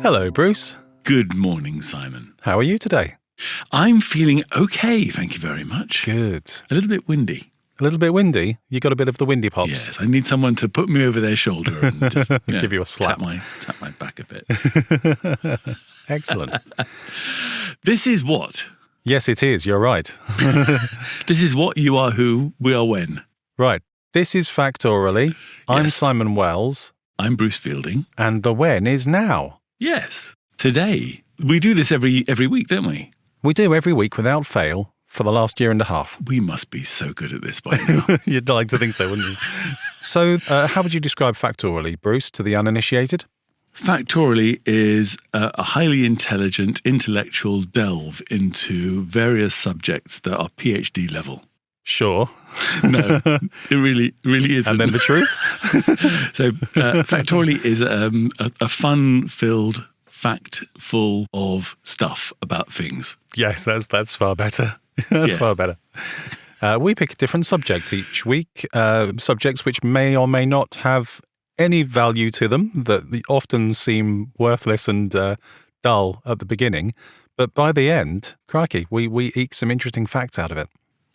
Hello, Bruce. Good morning, Simon. How are you today? I'm feeling okay, thank you very much. Good. A little bit windy. A little bit windy? You got a bit of the windy pops? Yes, I need someone to put me over their shoulder and just Give you a slap. Tap my back a bit. Excellent. This is what? Yes, it is. You're right. This is what, you are who, we are when. Right. This is Factoraly. I'm Yes. Simon Wells. I'm Bruce Fielding. And the when is now. Yes, today. We do this every week, don't we? We do every week without fail for the last year and a half. We must be so good at this by now. You'd like to think so, wouldn't you? So, how would you describe Factoraly, Bruce, to the uninitiated? Factoraly is a highly intelligent, intellectual delve into various subjects that are PhD level. Sure. No, it really isn't. And then the truth? So Factoraly is a fun-filled fact full of stuff about things. Yes, that's far better. That's Yes. far better. We pick a different subject each week, subjects which may or may not have any value to them, that often seem worthless and dull at the beginning. But by the end, crikey, we eke some interesting facts out of it.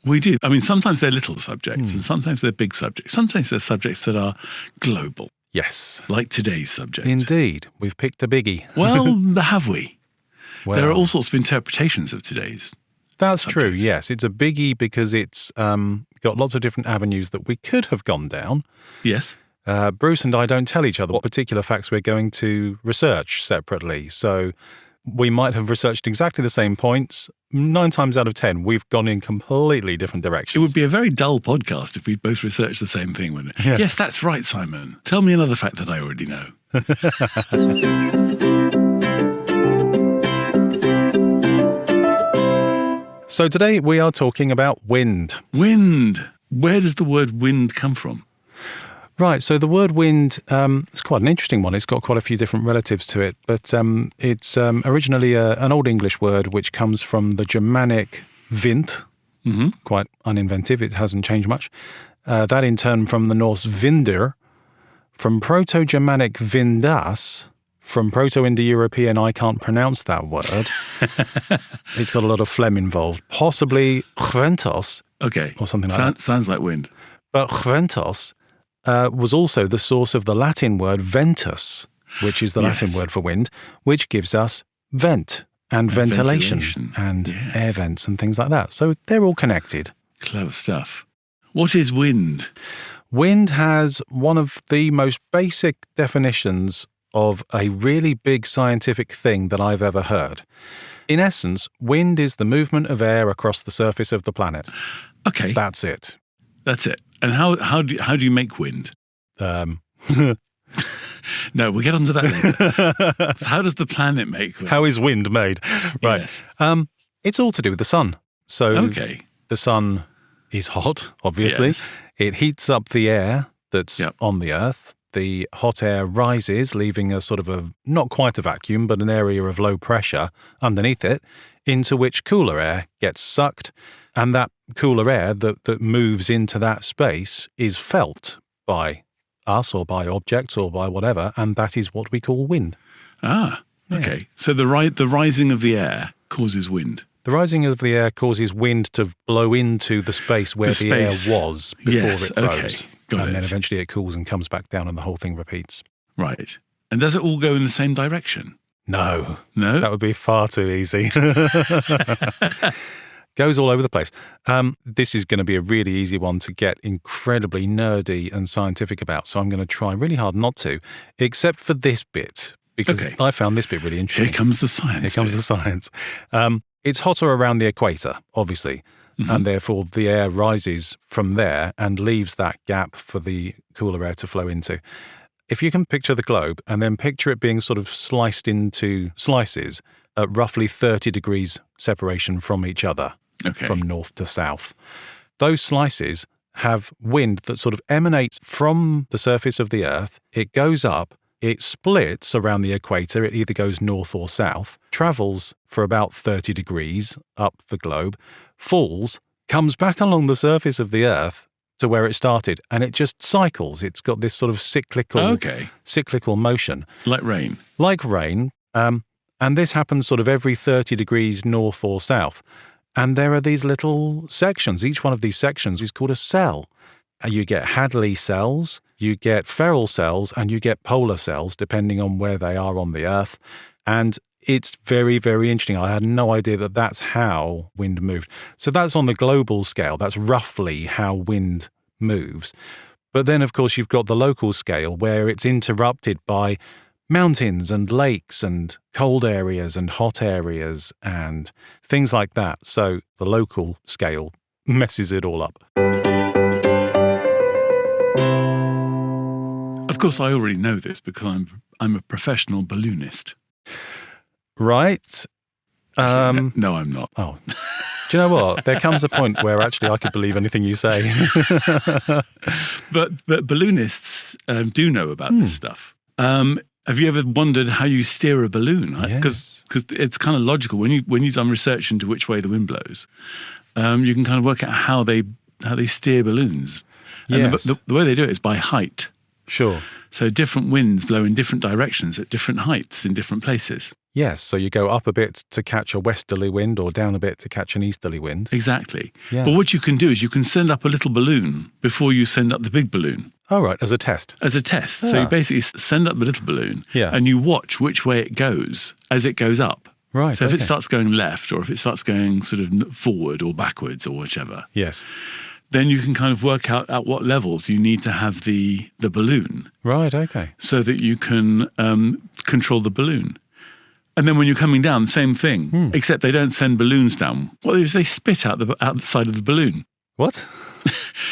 We do. I mean, sometimes they're little subjects and sometimes they're big subjects. Sometimes they're subjects that are global, Yes, like today's subject. indeed. We've picked a biggie. Well, have we? Well, There are all sorts of interpretations of today's. That's true, subject. yes. It's a biggie because it's got lots of different avenues that we could have gone down. Yes. Bruce and I don't tell each other what particular facts we're going to research separately. So we might have researched exactly the same points. 9 times out of 10, we've gone in completely different directions. It would be a very dull podcast if we'd both researched the same thing, wouldn't it? Yes. That's right, Simon. Tell me another fact that I already know. So today we are talking about wind. Wind. Where does the word wind come from? Right, so the word wind is quite an interesting one. It's got quite a few different relatives to it, but it's originally an Old English word which comes from the Germanic wind, quite uninventive, it hasn't changed much. That in turn from the Norse vinder, from Proto-Germanic vindas, from Proto-Indo-European, I can't pronounce that word. It's got a lot of phlegm involved. Possibly chventos, Okay. or something like that. Sounds like wind. But chventos was also the source of the Latin word ventus, which is the Latin Yes. word for wind, which gives us vent and ventilation, ventilation. and Yes. air vents and things like that. So they're all connected. Clever stuff. What is wind? Wind has one of the most basic definitions of a really big scientific thing that I've ever heard. In essence, wind is the movement of air across the surface of the planet. Okay, That's it. that's it. And how do you make wind? No, we'll get onto that later. So how does the planet make wind? How is wind made? Right. Yes. It's all to do with the sun. So Okay. the sun is hot, obviously. Yes. It heats up the air that's Yep. on the earth. The hot air rises, leaving a sort of not quite a vacuum, but an area of low pressure underneath it, into which cooler air gets sucked. And that cooler air that moves into that space is felt by us or by objects or by whatever, and that is what we call wind. Okay. So the rising of the air causes wind. The rising of the air causes wind to blow into the space where the air space. was before Yes, it okay. rose. Got and it. then eventually it cools and comes back down and the whole thing repeats. Right. And does it all go in the same direction? No, No? that would be far too easy. Goes all over the place. This is going to be a really easy one to get incredibly nerdy and scientific about, so I'm going to try really hard not to, except for this bit, because Okay. I found this bit really interesting. Here comes the science. Here comes bit. the science. It's hotter around the equator, obviously, and therefore the air rises from there and leaves that gap for the cooler air to flow into. If you can picture the globe and then picture it being sort of sliced into slices at roughly 30 degrees separation from each other, Okay. from north to south, those slices have wind that sort of emanates from the surface of the earth. It goes up, it splits around the equator, it either goes north or south, travels for about 30 degrees up the globe, falls, comes back along the surface of the earth to where it started, and it just cycles. It's got this sort of cyclical motion. Like rain. Like rain, And this happens sort of every 30 degrees north or south. And there are these little sections. Each one of these sections is called a cell. You get Hadley cells, you get Ferrel cells, and you get polar cells, depending on where they are on the Earth. And it's very, very interesting. I had no idea that that's how wind moved. So that's on the global scale. That's roughly how wind moves. But then, of course, you've got the local scale where it's interrupted by mountains and lakes and cold areas and hot areas and things like that. So the local scale messes it all up. Of course, I already know this because I'm a professional balloonist. Right. Actually, no, I'm not. Oh, do you know what? There comes a point where actually I could believe anything you say. But balloonists do know about this stuff. Have you ever wondered how you steer a balloon? Because it's kind of logical when you've done research into which way the wind blows. You can kind of work out how they steer balloons. And Yes. the way they do it is by height. Sure. So different winds blow in different directions at different heights in different places. Yes, so you go up a bit to catch a westerly wind or down a bit to catch an easterly wind. Exactly. Yeah. But what you can do is you can send up a little balloon before you send up the big balloon. Oh, right, as a test. As a test. So you basically send up the little balloon and you watch which way it goes as it goes up. Right, So if it okay. starts going left or if it starts going sort of forward or backwards or whichever, Yes. then you can kind of work out at what levels you need to have the balloon Right, okay. so that you can control the balloon. And then when you're coming down, same thing, except they don't send balloons down. What they do is they spit out the side of the balloon. What?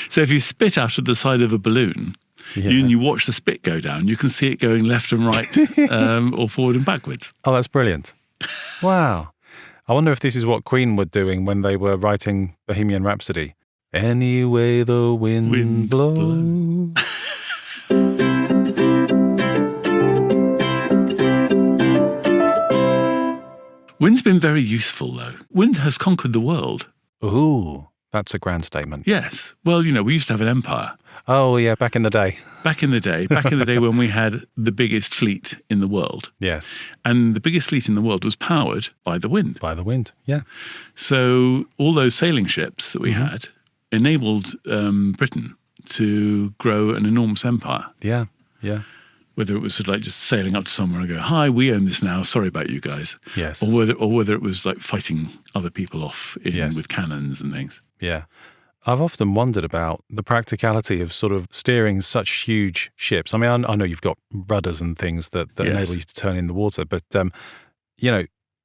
So if you spit out of the side of a balloon, you watch the spit go down, you can see it going left and right or forward and backwards. Oh, that's brilliant. Wow. I wonder if this is what Queen were doing when they were writing Bohemian Rhapsody. Any way the wind blows. Wind's been very useful, though. Wind has conquered the world. Ooh, that's a grand statement. Yes. Well, we used to have an empire. Oh, yeah, back in the day. Back in the day when we had the biggest fleet in the world. Yes, And the biggest fleet in the world was powered by the wind. by the wind, yeah. So all those sailing ships that we had enabled Britain to grow an enormous empire. Yeah, yeah. Whether it was sort of like just sailing up to somewhere and go, "Hi, we own this now. Sorry about you guys." Yes. Or whether it was like fighting other people off with cannons and things. Yeah. I've often wondered about the practicality of sort of steering such huge ships. I mean, I know you've got rudders and things that enable you to turn in the water, but,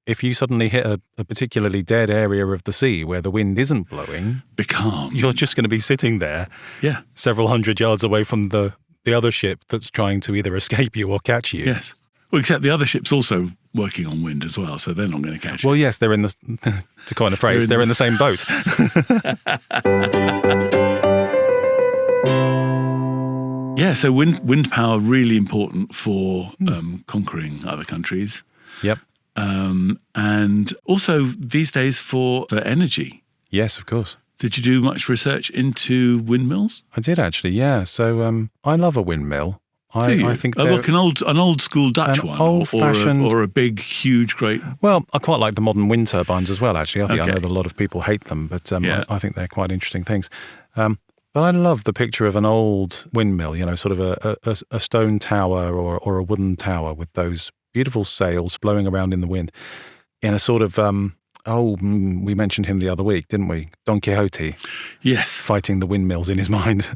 if you suddenly hit a particularly dead area of the sea where the wind isn't blowing, Becalmed. you're just going to be sitting there Yeah. several hundred yards away from the other ship that's trying to either escape you or catch you. Yes. Well, except the other ship's also working on wind as well, so they're not going to catch it. Well, yes, they're in the, to coin a phrase, they're in the same boat. Yeah, so wind power really important for conquering other countries. Yep. And also these days for energy. Yes, of course. Did you do much research into windmills? I did actually, yeah. So I love a windmill. Do you? I think like an old school Dutch an one, old-fashioned- or a big, huge, great. Well, I quite like the modern wind turbines as well, actually. I know Okay. that a lot of people hate them, but Yeah. I think they're quite interesting things. But I love the picture of an old windmill, sort of a stone tower or a wooden tower with those beautiful sails blowing around in the wind in a sort of, we mentioned him the other week, didn't we? Don Quixote Yes. fighting the windmills in his mind.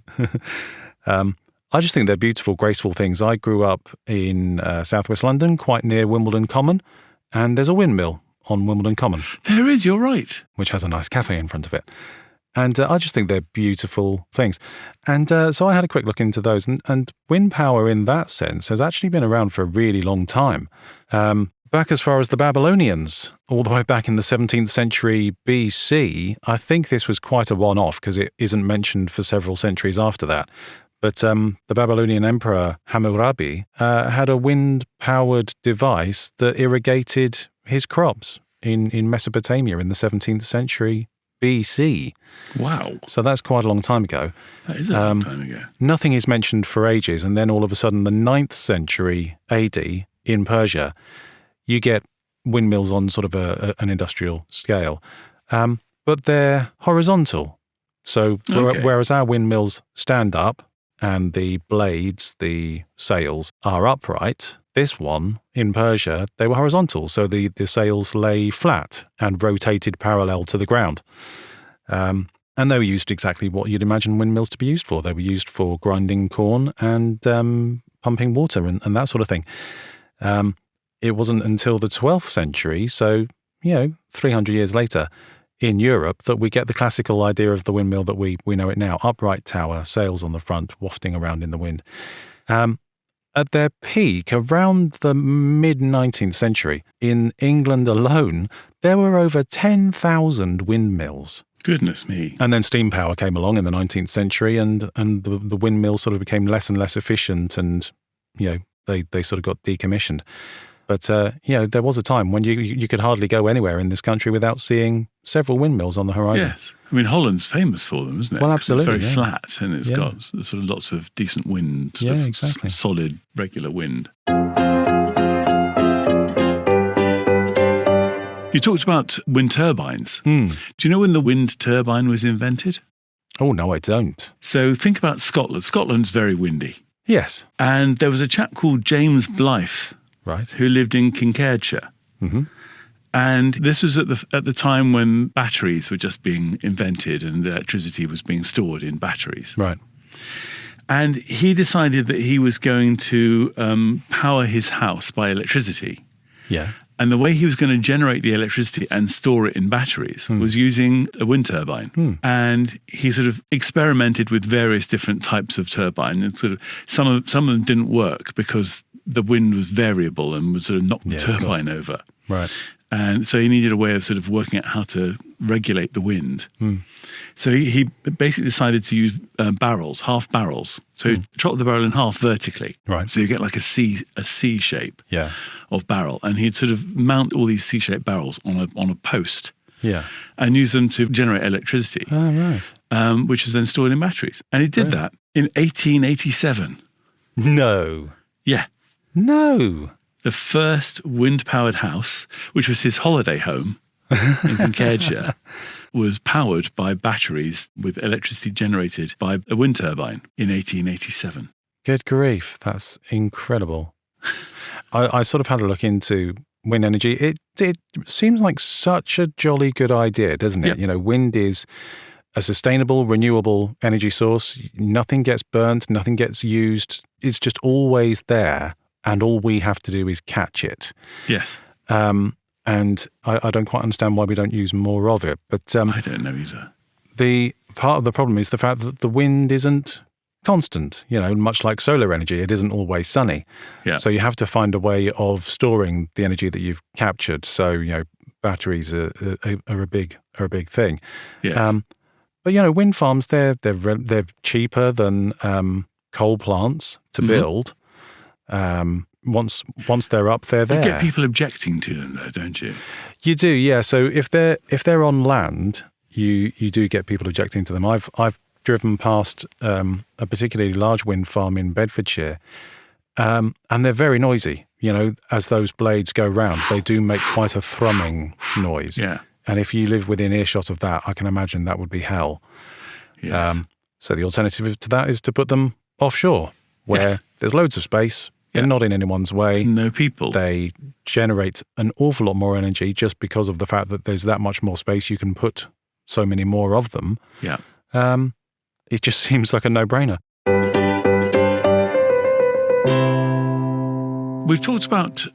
I just think they're beautiful, graceful things. I grew up in southwest London, quite near Wimbledon Common, and there's a windmill on Wimbledon Common, There is, you're right. which has a nice cafe in front of it. And I just think they're beautiful things. And so I had a quick look into those. And wind power in that sense has actually been around for a really long time. Back as far as the Babylonians, all the way back in the 17th century BC, I think this was quite a one-off because it isn't mentioned for several centuries after that. But the Babylonian emperor Hammurabi had a wind-powered device that irrigated his crops in Mesopotamia in the 17th century BC. Wow. So that's quite a long time ago. That is a long time ago. Nothing is mentioned for ages, and then all of a sudden the 9th century AD in Persia, you get windmills on sort of an industrial scale, but they're horizontal. So whereas our windmills stand up and the blades, the sails, are upright, this one in Persia, they were horizontal. So the sails lay flat and rotated parallel to the ground. And they were used exactly what you'd imagine windmills to be used for. They were used for grinding corn and pumping water and that sort of thing. It wasn't until the 12th century, so, 300 years later, in Europe, that we get the classical idea of the windmill that we know it now. Upright tower, sails on the front, wafting around in the wind. At their peak, around the mid-19th century, in England alone, there were over 10,000 windmills. Goodness me. And then steam power came along in the 19th century and the windmills sort of became less and less efficient and, they sort of got decommissioned. But, there was a time when you could hardly go anywhere in this country without seeing several windmills on the horizon. Yes. I mean, Holland's famous for them, isn't it? Well, absolutely. It's very flat and it's got sort of lots of decent wind, exactly. Solid, regular wind. You talked about wind turbines. Do you know when the wind turbine was invented? Oh, no, I don't. So think about Scotland. Scotland's very windy. Yes. And there was a chap called James Blythe, right, who lived in Kincardshire. Mm-hmm. And this was at the time when batteries were just being invented and electricity was being stored in batteries. Right. And he decided that he was going to power his house by electricity. Yeah. And the way he was going to generate the electricity and store it in batteries was using a wind turbine. And he sort of experimented with various different types of turbine. And sort of some of them didn't work because the wind was variable and would sort of knock the turbine over. Right. And so he needed a way of sort of working out how to regulate the wind. So he basically decided to use barrels, half barrels. So he chopped the barrel in half vertically. Right. So you get like a C shape of barrel. And he'd sort of mount all these C-shaped barrels on a post. Yeah. And use them to generate electricity. Oh, right. Which is then stored in batteries. And he did that in 1887. No. Yeah. No. The first wind-powered house, which was his holiday home in Kincardshire, was powered by batteries with electricity generated by a wind turbine in 1887. Good grief. That's incredible. I sort of had a look into wind energy. It seems like such a jolly good idea, doesn't it? Yep. Wind is a sustainable, renewable energy source. Nothing gets burnt, nothing gets used. It's just always there. And all we have to do is catch it. Yes. And I don't quite understand why we don't use more of it. But I don't know either. The part of the problem is the fact that the wind isn't constant. Much like solar energy, it isn't always sunny. Yeah. So you have to find a way of storing the energy that you've captured. So batteries are a big thing. Yes. But wind farms they're cheaper than coal plants to build. Once they're up, they're there. You get people objecting to them, though, don't you? You do, yeah. So if they're on land, you do get people objecting to them. I've driven past a particularly large wind farm in Bedfordshire, and they're very noisy. As those blades go round, they do make quite a thrumming noise. Yeah. And if you live within earshot of that, I can imagine that would be hell. Yes. So the alternative to that is to put them offshore, where there's loads of space. They're not in anyone's way. No people. They generate an awful lot more energy just because of the fact that there's that much more space. You can put so many more of them. Yeah. It just seems like a no-brainer. We've talked about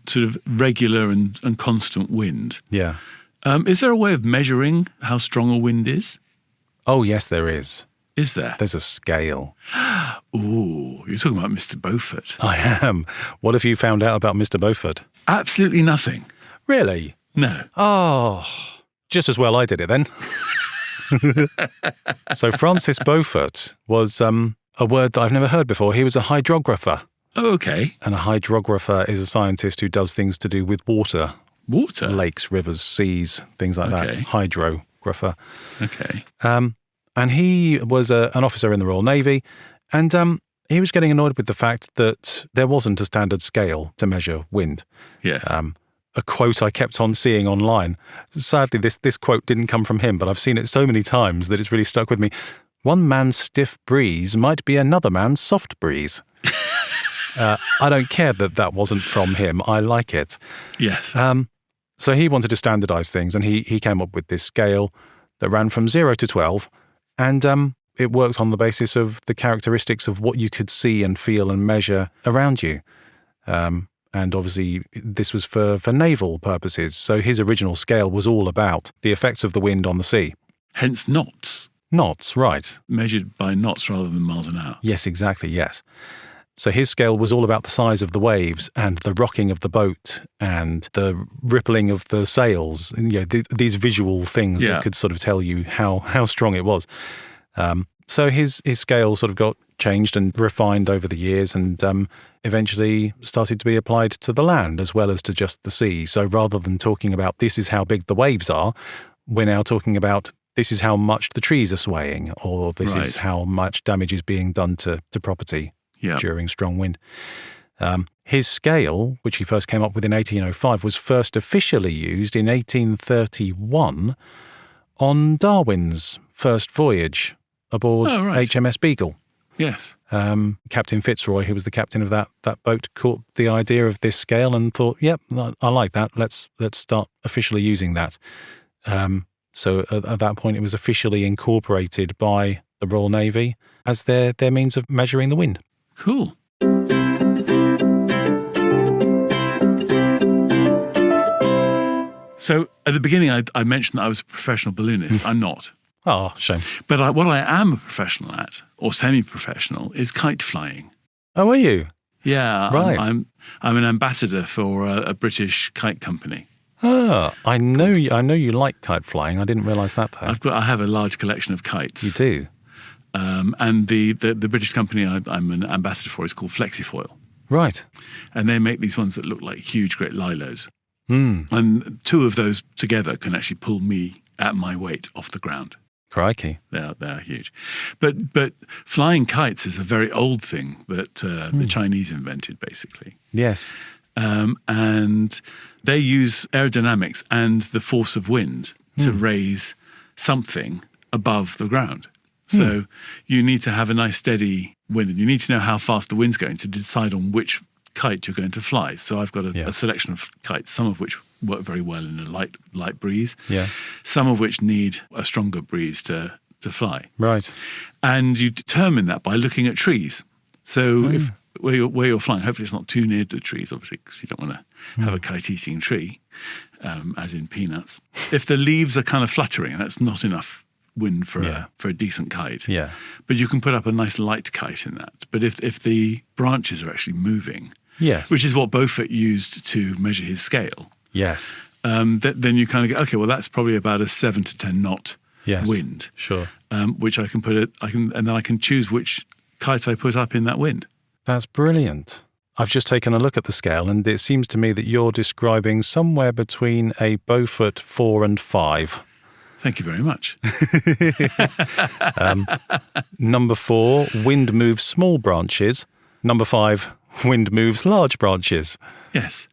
sort of regular and constant wind. Yeah. Is there a way of measuring how strong a wind is? Oh, yes, there is. Is there? There's a scale. Ooh, you're talking about Mr. Beaufort. I am. What have you found out about Mr. Beaufort? Absolutely nothing. Really? No. Oh, just as well I did it then. So Francis Beaufort was a word that I've never heard before. He was a hydrographer. Oh, okay. And a hydrographer is a scientist who does things to do with water. Water? Lakes, rivers, seas, things like that. Hydrographer. Okay. And he was an officer in the Royal Navy, and he was getting annoyed with the fact that there wasn't a standard scale to measure wind. Yes. a quote I kept on seeing online. Sadly, this quote didn't come from him, but I've seen it so many times that it's really stuck with me. One man's stiff breeze might be another man's soft breeze. I don't care that wasn't from him. I like it. Yes. So he wanted to standardize things, and he came up with this scale that ran from 0 to 12, and it worked on the basis of the characteristics of what you could see and feel and measure around you. And obviously, this was for naval purposes. So his original scale was all about the effects of the wind on the sea. Hence knots. Knots, right. Measured by knots rather than miles an hour. Yes, exactly, yes. So his scale was all about the size of the waves and the rocking of the boat and the rippling of the sails, these visual things that could sort of tell you how strong it was. So his scale sort of got changed and refined over the years, and eventually started to be applied to the land as well as to just the sea. So rather than talking about this is how big the waves are, we're now talking about this is how much the trees are swaying, or this is how much damage is being done to property during strong wind. His scale, which he first came up with in 1805, was first officially used in 1831 on Darwin's first voyage aboard HMS Beagle. Yes. Captain Fitzroy, who was the captain of that boat, caught the idea of this scale and thought, yep, I like that. Let's start officially using that. So at that point, it was officially incorporated by the Royal Navy as their means of measuring the wind. Cool. So at the beginning, I mentioned that I was a professional balloonist. I'm not. Oh, shame. But what I am a professional at, or semi-professional, is kite flying. Oh, are you? Yeah. Right. I'm an ambassador for a British kite company. Ah, I know you like kite flying. I didn't realise that though. I have a large collection of kites. You do? And the British company I'm an ambassador for is called Flexifoil. Right. And they make these ones that look like huge, great lilos. Mm. And two of those together can actually pull me at my weight off the ground. Crikey. They're huge. But flying kites is a very old thing that the Chinese invented, basically. Yes. And they use aerodynamics and the force of wind to raise something above the ground. So you need to have a nice steady wind, and you need to know how fast the wind's going to decide on which kite you're going to fly. So I've got a selection of kites, some of which work very well in a light breeze, some of which need a stronger breeze to fly. Right. And you determine that by looking at trees. So if where you're flying, hopefully it's not too near the trees, obviously, because you don't want to have a kite-eating tree, as in peanuts. If the leaves are kind of fluttering, that's not enough wind for a decent kite. Yeah. But you can put up a nice light kite in that. But if the branches are actually moving, which is what Beaufort used to measure his scale, then you kind of go, okay, well that's probably about a 7 to 10 knot wind. Sure. Which I can and then I can choose which kite I put up in that wind. That's brilliant. I've just taken a look at the scale, and it seems to me that you're describing somewhere between a Beaufort 4 and 5. Thank you very much. Number 4, wind moves small branches. Number 5, wind moves large branches. Yes.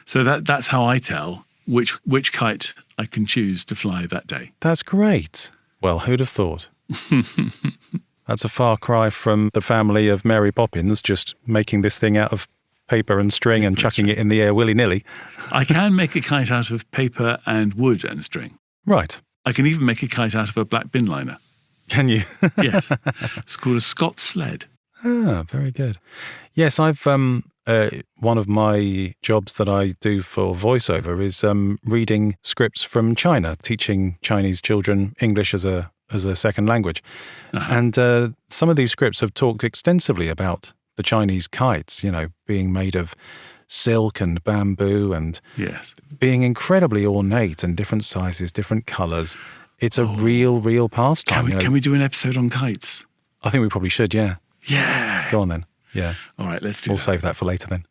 So that's how I tell which kite I can choose to fly that day. That's great. Well, who'd have thought? That's a far cry from the family of Mary Poppins just making this thing out of paper and string and chucking it in the air willy-nilly. I can make a kite out of paper and wood and string. Right. I can even make a kite out of a black bin liner. Can you? Yes. It's called a Scots sled. Ah, very good. Yes, I've one of my jobs that I do for voiceover is reading scripts from China, teaching Chinese children English as a second language. And some of these scripts have talked extensively about the Chinese kites, being made of silk and bamboo and being incredibly ornate and different sizes, different colours. It's a real pastime. Can we do an episode on kites? I think we probably should, yeah. Yeah. Go on then. Yeah. All right, let's do We'll that. save that for later then.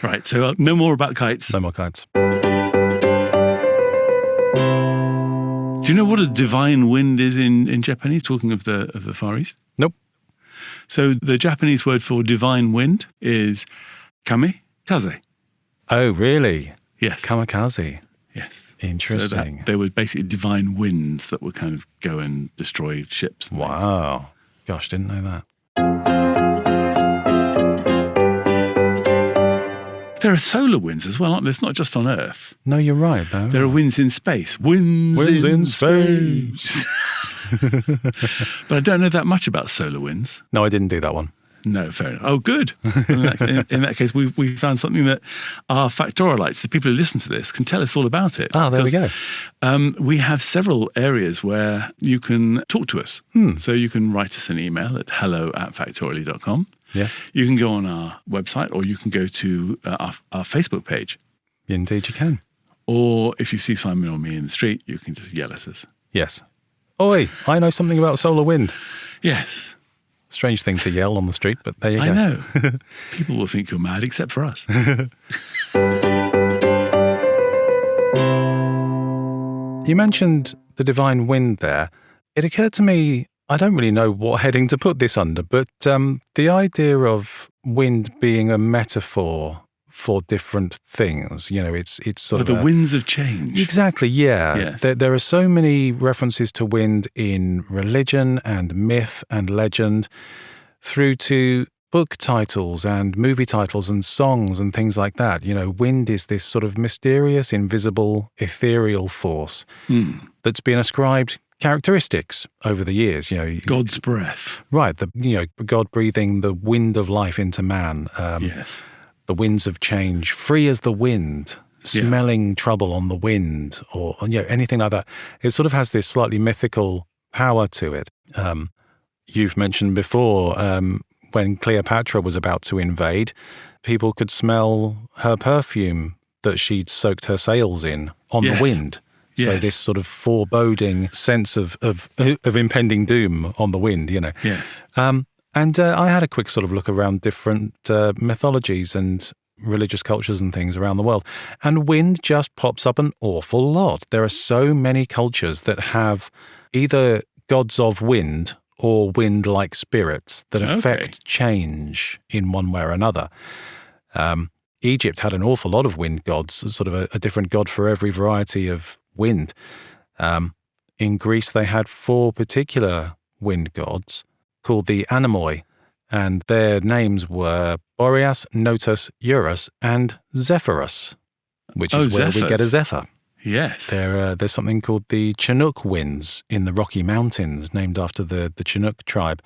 Right, so no more about kites. No more kites. Do you know what a divine wind is in Japanese, talking of the Far East? Nope. So the Japanese word for divine wind is kamikaze. Oh, really? Yes. Kamikaze. Yes. Interesting. So they were basically divine winds that would kind of go and destroy ships. And Wow. Gosh, didn't know that. There are solar winds as well, aren't there? It's not just on Earth. No, you're right, though. There are winds in space. Winds in space. But I don't know that much about solar winds. No, I didn't do that one. No, fair enough. Oh, good. In that case, we found something that our Factoralites, the people who listen to this, can tell us all about it. Ah, there we go. We have several areas where you can talk to us. So you can write us an email at hello@factoraly.com. Yes. You can go on our website, or you can go to our Facebook page. Indeed you can. Or if you see Simon or me in the street, you can just yell at us. Yes. Oi, I know something about solar wind. Yes. Strange thing to yell on the street, but there you go. I know. People will think you're mad, except for us. You mentioned the divine wind there. It occurred to me, I don't really know what heading to put this under, but the idea of wind being a metaphor for different things, it's sort of the winds of change. Exactly, yeah. Yes. There are so many references to wind in religion and myth and legend, through to book titles and movie titles and songs and things like that. Wind is this sort of mysterious, invisible, ethereal force that's been ascribed characteristics over the years. God's breath. Right. God breathing the wind of life into man. Yes. The winds of change, free as the wind, smelling trouble on the wind, or anything like that. It sort of has this slightly mythical power to it. You've mentioned before, when Cleopatra was about to invade, people could smell her perfume that she'd soaked her sails in on the wind. So this sort of foreboding sense of impending doom on the wind, Yes. And I had a quick sort of look around different mythologies and religious cultures and things around the world. And wind just pops up an awful lot. There are so many cultures that have either gods of wind or wind-like spirits that affect change in one way or another. Egypt had an awful lot of wind gods, sort of a different god for every variety of wind. In Greece, they had 4 particular wind gods called the Anemoi, and their names were Boreas, Notus, Eurus, and Zephyrus, which is where we get a zephyr. Yes. There's something called the Chinook winds in the Rocky Mountains, named after the Chinook tribe.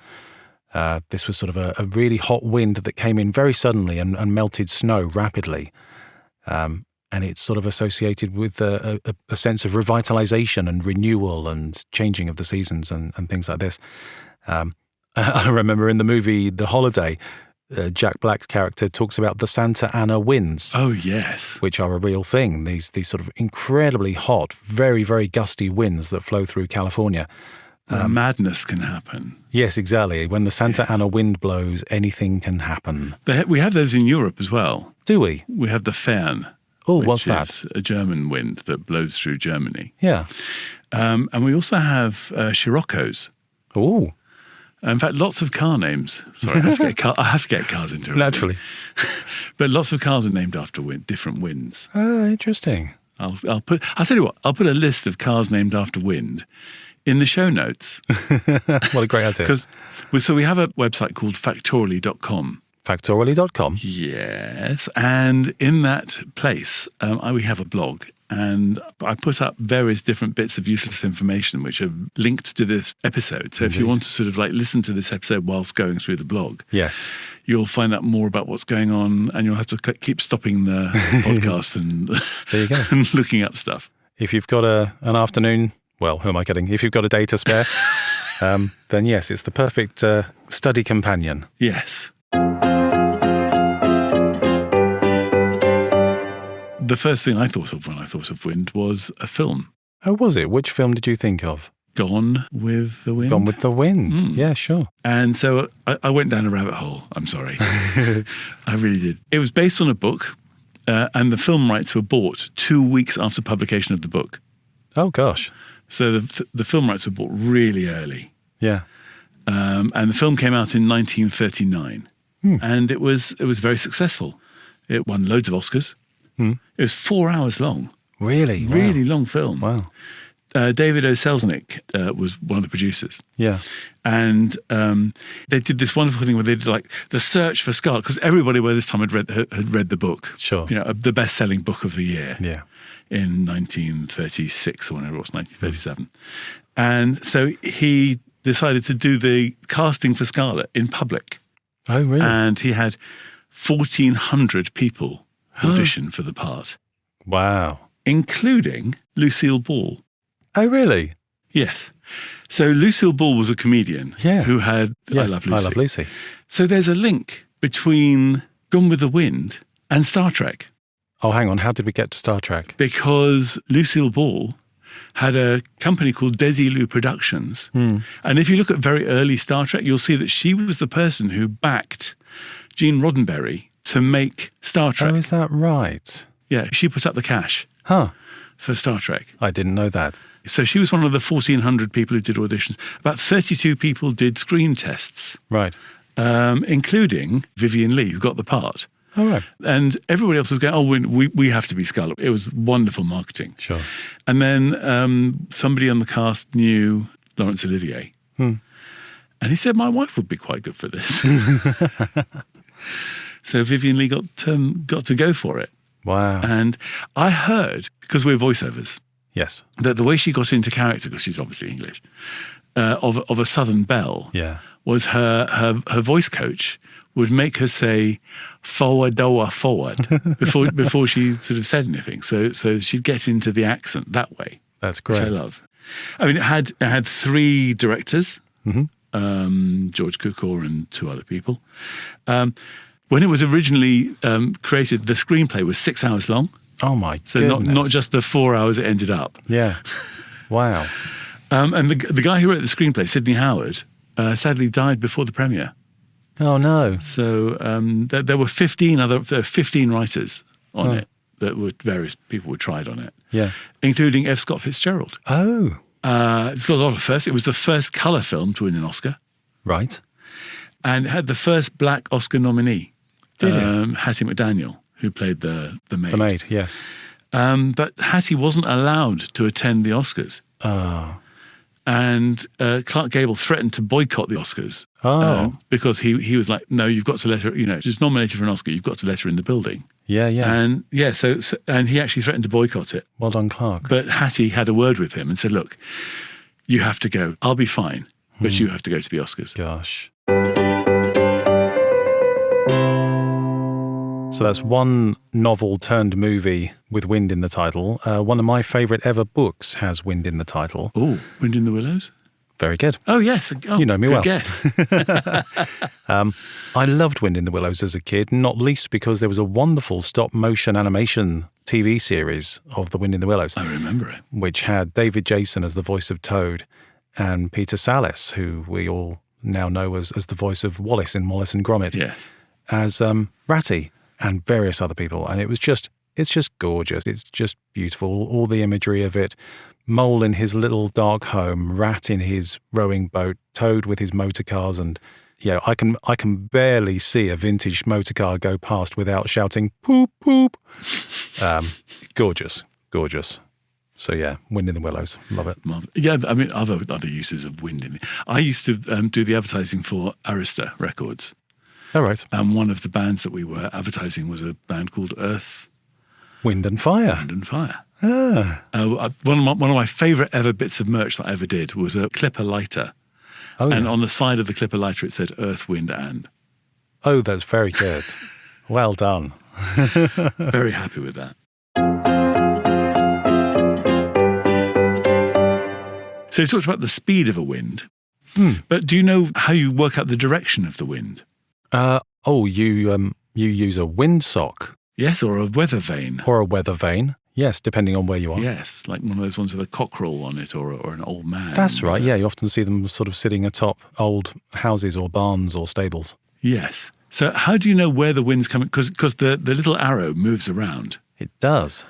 This was sort of a really hot wind that came in very suddenly and melted snow rapidly. And it's sort of associated with a sense of revitalization and renewal and changing of the seasons and things like this. I remember in the movie The Holiday, Jack Black's character talks about the Santa Ana winds. Oh, yes. Which are a real thing. These sort of incredibly hot, very, very gusty winds that flow through California. Madness can happen. Yes, exactly. When the Santa Ana wind blows, anything can happen. We have those in Europe as well. Do we? We have the Fern. Oh, what's that? Which is a German wind that blows through Germany. Yeah. And we also have Scirocco's. Oh. In fact, lots of car names. Sorry, I have to get cars into it. Naturally. But lots of cars are named after different winds. Oh, interesting. I'll tell you what, I'll put a list of cars named after wind in the show notes. What a great idea. So we have a website called Factoraly.com. Factoraly.com? Yes. And in that place, we have a blog. And I put up various different bits of useless information which are linked to this episode. So if you want to sort of listen to this episode whilst going through the blog, yes, you'll find out more about what's going on, and you'll have to keep stopping the podcast and, there you go. and looking up stuff. If you've got an afternoon, well, who am I kidding? If you've got a day to spare, then yes, it's the perfect study companion. Yes. The first thing I thought of when I thought of wind was a film. Oh, was it? Which film did you think of? Gone with the Wind. Gone with the Wind. Yeah, sure. And so I went down a rabbit hole. I'm sorry. I really did. It was based on a book, and the film rights were bought 2 weeks after publication of the book. Oh, gosh. So the film rights were bought really early. Yeah. And the film came out in 1939. And it was very successful. It won loads of Oscars. Hmm. It was 4 hours long. Really? Really Wow. long film. Wow. David O. Selznick was one of the producers. Yeah. And they did this wonderful thing where they did like the search for Scarlet, because everybody by this time had read the book. Sure. You know, the best-selling book of the year. Yeah. In 1936 or whenever it was, 1937. And so he decided to do the casting for Scarlet in public. Oh, really? And he had 1,400 people audition for the part, Wow. including Lucille Ball. Oh, really? Yes. So Lucille Ball was a comedian who had Yes, I Love Lucy. I Love Lucy. So there's a link between Gone with the Wind and Star Trek. Oh, hang on. How did we get to Star Trek? Because Lucille Ball had a company called Desilu Productions. And if you look at very early Star Trek, you'll see that she was the person who backed Gene Roddenberry to make Star Trek. Oh, is that right? Yeah, she put up the cash Huh. for Star Trek. I didn't know that. So she was one of the 1,400 people who did auditions. About 32 people did screen tests, Right. including Vivian Leigh, who got the part. All right. And everybody else was going, oh, we have to be Scarlet. It was wonderful marketing. Sure. And then somebody on the cast knew Laurence Olivier. And he said, my wife would be quite good for this. So Vivian Leigh got to go for it. Wow. And I heard, because we're voiceovers, Yes. that the way she got into character, because she's obviously English, of a Southern belle, Yeah. was her voice coach would make her say forward before she sort of said anything. So she'd get into the accent that way. That's Which great. I love. I mean, it had three directors, Mm-hmm. George Cukor and two other people. When it was originally created, the screenplay was 6 hours long. Oh, my So goodness. not just the 4 hours it ended up. Yeah. Wow. And the guy who wrote the screenplay, Sidney Howard, sadly died before the premiere. Oh, no. So there were 15 writers on it that were various people were tried on it, Yeah. including F. Scott Fitzgerald. Oh, It's got a lot of firsts. It was the first colour film to win an Oscar, right. and it had the first black Oscar nominee, Did it? Hattie McDaniel, who played the maid. The maid, yes. But Hattie wasn't allowed to attend the Oscars. Oh. And Clark Gable threatened to boycott the Oscars because he was like, no, you've got to let her, she's nominated for an Oscar, you've got to let her in the building. Yeah, yeah. And yeah, so and he actually threatened to boycott it. Well done, Clark. But Hattie had a word with him and said, look, you have to go. I'll be fine, but you have to go to the Oscars. Gosh. So that's one novel turned movie with wind in the title. One of my favourite ever books has wind in the title. Oh, Wind in the Willows? Very good. Oh, yes. Oh, You know me good well. guess. I loved Wind in the Willows as a kid, not least because there was a wonderful stop-motion animation TV series of The Wind in the Willows, I remember it. which had David Jason as the voice of Toad and Peter Sallis, who we all now know as the voice of Wallace in Wallace and Gromit, Yes. as Ratty and various other people. And it's just gorgeous. It's just beautiful. All the imagery of it. Mole in his little dark home, Rat in his rowing boat, Toad with his motor cars, and I can barely see a vintage motor car go past without shouting poop poop. Gorgeous. So yeah, Wind in the Willows, love it. Yeah, I mean, other uses of wind in it. I used to do the advertising for Arista Records. All right, And one of the bands that we were advertising was a band called Earth, Wind and Fire. Wind and Fire. Ah, One of my favourite ever bits of merch that I ever did was a clipper lighter. oh, And yeah. on the side of the clipper lighter, it said Earth, Wind, and. Oh, that's very good. Well done. Very happy with that. So you talked about the speed of a wind. But do you know how you work out the direction of the wind? You use a windsock Yes, or a weather vane. or a weather vane. Yes, depending on where you are. Yes, like one of those ones with a cockerel on it or an old man. That's right. Yeah, you often see them sort of sitting atop old houses or barns or stables. Yes. So how do you know where the wind's coming? Because the little arrow moves around. It does.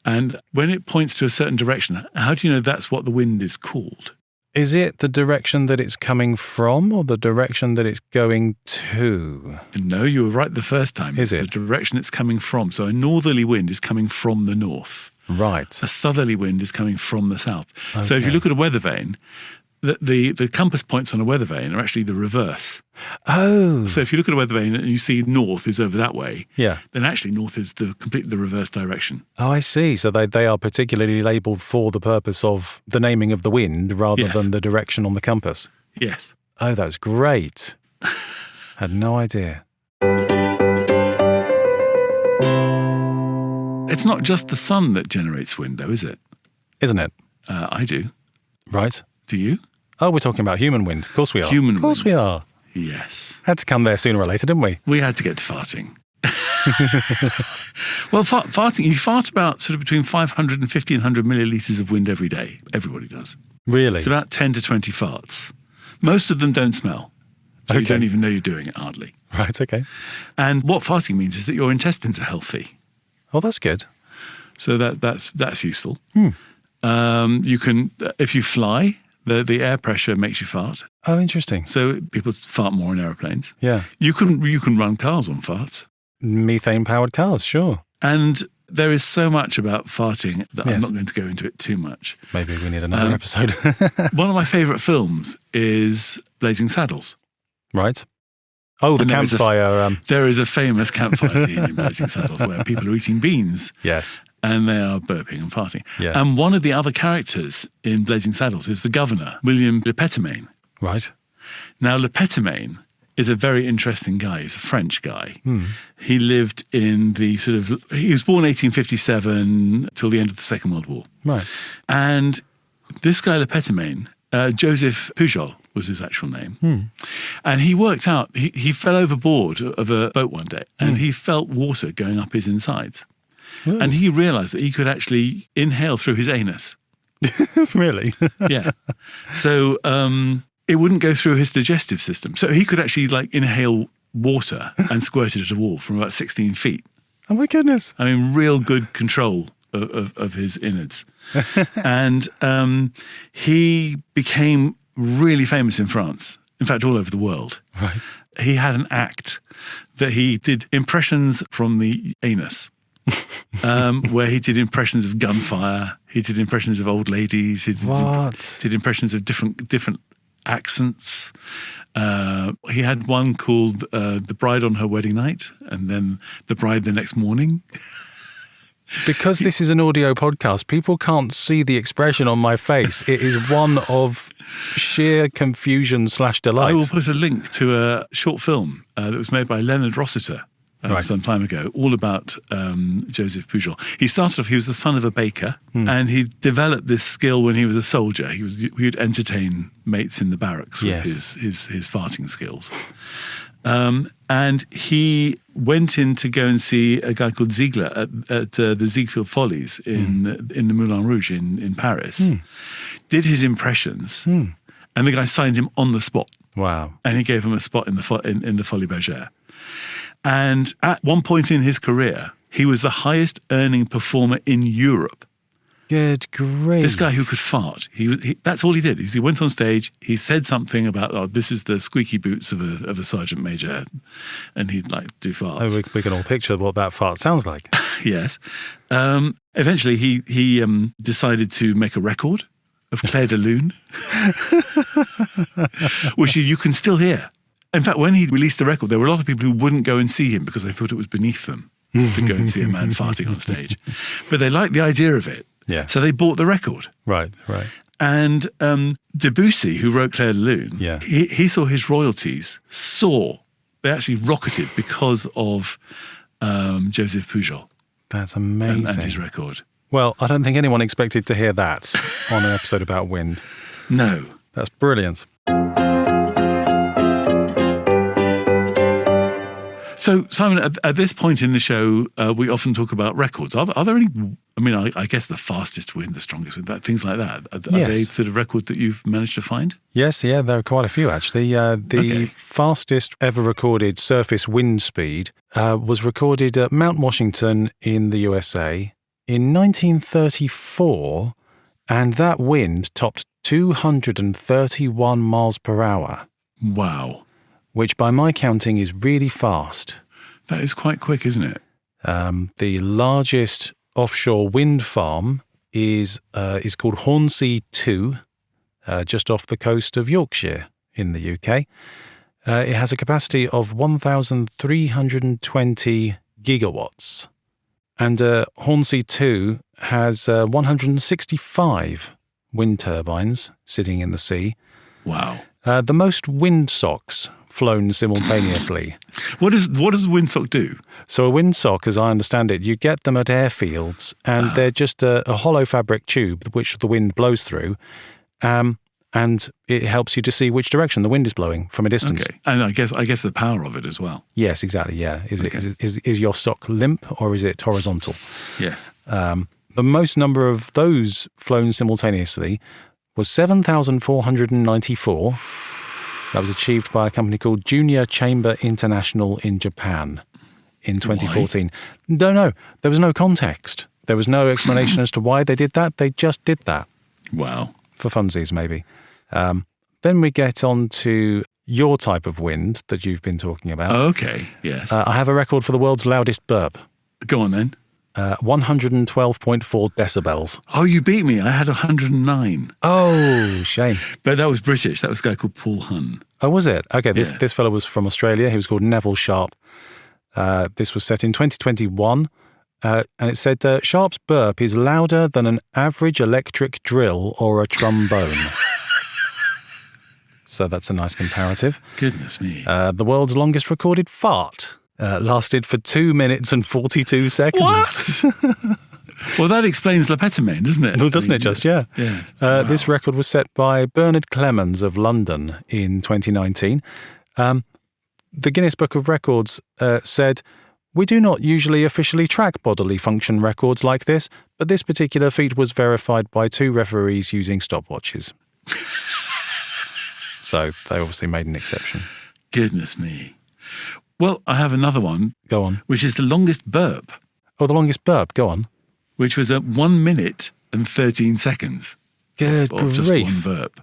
And when it points to a certain direction, how do you know that's what the wind is called? Is it the direction that it's coming from or the direction that it's going to? No, you were right the first time. Is it's it? the direction it's coming from. So a northerly wind is coming from the north. Right. A southerly wind is coming from the south. So if you Okay. look at a weather vane, the compass points on a weather vane are actually the reverse. Oh. So if you look at a weather vane and you see north is over that way, Yeah. then actually north is completely the reverse direction. Oh, I see. So they are particularly labelled for the purpose of the naming of the wind rather Yes. than the direction on the compass. Yes. Oh, that's great. Had no idea. It's not just the sun that generates wind, though, is it? Isn't it? I do. Right. Do you? Oh, we're talking about human wind. Of course we are. Human Of course wind. we are. Yes. Had to come there sooner or later, didn't we? We had to get to farting. Well, farting, you fart about sort of between 500 and 1,500 millilitres of wind every day. Everybody does. Really? It's about 10 to 20 farts. Most of them don't smell. So you Okay. don't even know you're doing it, hardly. Right, okay. And what farting means is that your intestines are healthy. Oh, that's good. So that's useful. You can, if you fly, the air pressure makes you fart. Oh, interesting. So people fart more in aeroplanes. Yeah. You can run cars on farts. Methane-powered cars, sure. And there is so much about farting that I'm Yes. not going to go into it too much. Maybe we need another episode. One of my favourite films is Blazing Saddles. Right. Oh, the And there is a- campfire. There is a famous campfire scene in Blazing Saddles where people are eating beans Yes. and they are burping and farting. Yeah. And one of the other characters in Blazing Saddles is the governor, William Le Petomane. Right. Now, Le Petomane is a very interesting guy. He's a French guy. He lived in he was born 1857 till the end of the Second World War. Right. And this guy, Le Petomane, Joseph Pujol was his actual name. And he worked out, he fell overboard of a boat one day and he felt water going up his insides. Ooh. And he realized that he could actually inhale through his anus. Really? Yeah. So it wouldn't go through his digestive system. So he could actually inhale water and squirt it at a wall from about 16 feet. Oh, my goodness. I mean, real good control of his innards. And he became really famous in France, in fact, all over the world. Right. He had an act that he did impressions from the anus, where he did impressions of gunfire, he did impressions of old ladies, he did impressions of different accents. He had one called The Bride on Her Wedding Night, and then The Bride the Next Morning. Because this is an audio podcast, people can't see the expression on my face. It is one of sheer confusion/delight. I will put a link to a short film that was made by Leonard Rossiter some time ago, all about Joseph Pujol. He started off, he was the son of a baker, and he developed this skill when he was a soldier. He would entertain mates in the barracks with his farting skills. And he went in to go and see a guy called Ziegler at the Ziegfeld Follies in the Moulin Rouge in Paris. Did his impressions, and the guy signed him on the spot. Wow. And he gave him a spot in the Folies Bergère. And at one point in his career, he was the highest earning performer in Europe. Good grief. This guy who could fart, that's all he did. He went on stage, he said something about, this is the squeaky boots of a sergeant major, and he'd do farts. Oh, we can all picture what that fart sounds like. Yes. Eventually, he decided to make a record of Clair de Lune, which you can still hear. In fact, when he released the record, there were a lot of people who wouldn't go and see him because they thought it was beneath them to go and see a man farting on stage. But they liked the idea of it. Yeah. So they bought the record. Right. And Debussy, who wrote Clair de Lune, he saw his royalties soar. They actually rocketed because of Joseph Pujol. That's amazing. And his record. Well, I don't think anyone expected to hear that on an episode about wind. No. That's brilliant. So, Simon, at this point in the show, we often talk about records. Are there any, I guess the fastest wind, the strongest wind, things like that. Are they sort of records that you've managed to find? Yes, there are quite a few, actually. The fastest ever recorded surface wind speed was recorded at Mount Washington in the USA in 1934, and that wind topped 231 miles per hour, Wow. which by my counting is really fast. That is quite quick, isn't it? The largest offshore wind farm is called Hornsea 2, just off the coast of Yorkshire in the UK. It has a capacity of 1,320 gigawatts. And Hornsea 2 has 165 wind turbines sitting in the sea. Wow. The most windsocks flown simultaneously. What does a windsock do? So a windsock, as I understand it, you get them at airfields, and they're just a hollow fabric tube which the wind blows through, and it helps you to see which direction the wind is blowing from a distance. Okay. And I guess the power of it as well. Yes, exactly. Yeah. Is your sock limp or is it horizontal? Yes. The most number of those flown simultaneously was 7,494. That was achieved by a company called Junior Chamber International in Japan in 2014. Why? Don't know. There was no context. There was no explanation as to why they did that. They just did that. Wow. For funsies, maybe. Then we get on to your type of wind that you've been talking about. Okay, yes. I have a record for the world's loudest burp. Go on then. 112.4 decibels. Oh, you beat me. I had 109. Oh, shame. But that was British. That was a guy called Paul Hunn. Oh, was it? Okay, this Yes. fellow was from Australia. He was called Neville Sharp. This was set in 2021. And it said, Sharp's burp is louder than an average electric drill or a trombone. So that's a nice comparative. Goodness me. The world's longest recorded fart lasted for 2 minutes and 42 seconds. What? Well, that explains Lepetamine, doesn't it? Well, doesn't it just? Yeah. Yes. Wow. This record was set by Bernard Clemens of London in 2019. The Guinness Book of Records said, "We do not usually officially track bodily function records like this, but this particular feat was verified by 2 referees using stopwatches." So they obviously made an exception. Goodness me. Well, I have another one. Go on. Which is the longest burp, Oh, the longest burp. Go on. which was at 1 minute and 13 seconds. Good Of just grief. one burp.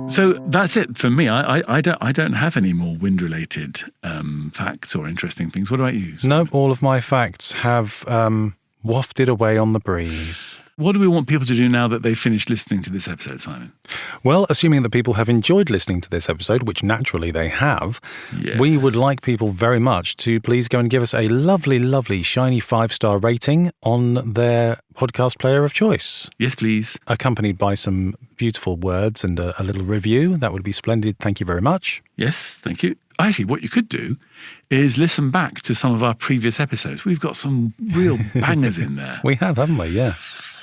So that's it for me. I don't have any more wind-related facts or interesting things. What about you? No, all of my facts have wafted away on the breeze. What do we want people to do now that they've finished listening to this episode, Simon? Well, assuming that people have enjoyed listening to this episode, which naturally they have, we would like people very much to please go and give us a lovely, lovely, shiny 5-star rating on their podcast player of choice. Yes, please. Accompanied by some beautiful words and a little review. That would be splendid. Thank you very much. Yes, thank you. Actually, what you could do is listen back to some of our previous episodes. We've got some real bangers in there. We have, haven't we? Yeah.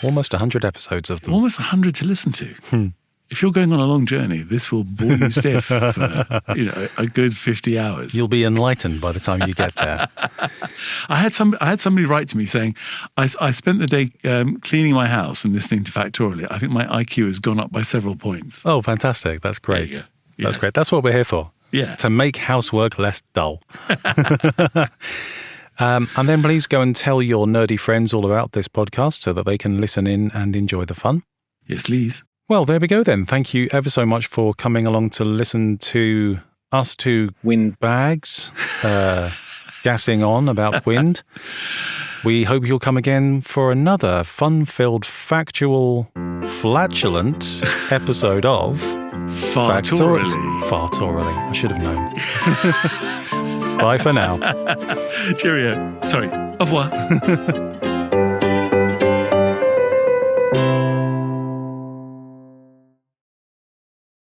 Almost 100 episodes of them. Almost 100 to listen to. If you're going on a long journey, this will bore you stiff for a good 50 hours. You'll be enlightened by the time you get there. I had somebody write to me saying, I spent the day cleaning my house and listening to Factoraly. I think my IQ has gone up by several points. Oh, fantastic. That's There you great. go. That's Yes. great. That's what we're here for. Yeah. To make housework less dull. And then please go and tell your nerdy friends all about this podcast so that they can listen in and enjoy the fun. Yes, please. Well, there we go then. Thank you ever so much for coming along to listen to us two windbags gassing on about wind. We hope you'll come again for another fun-filled, factual, flatulent episode of Factoraly. Fartoraly. I should have known. Bye for now. Cheerio. Sorry. Au revoir.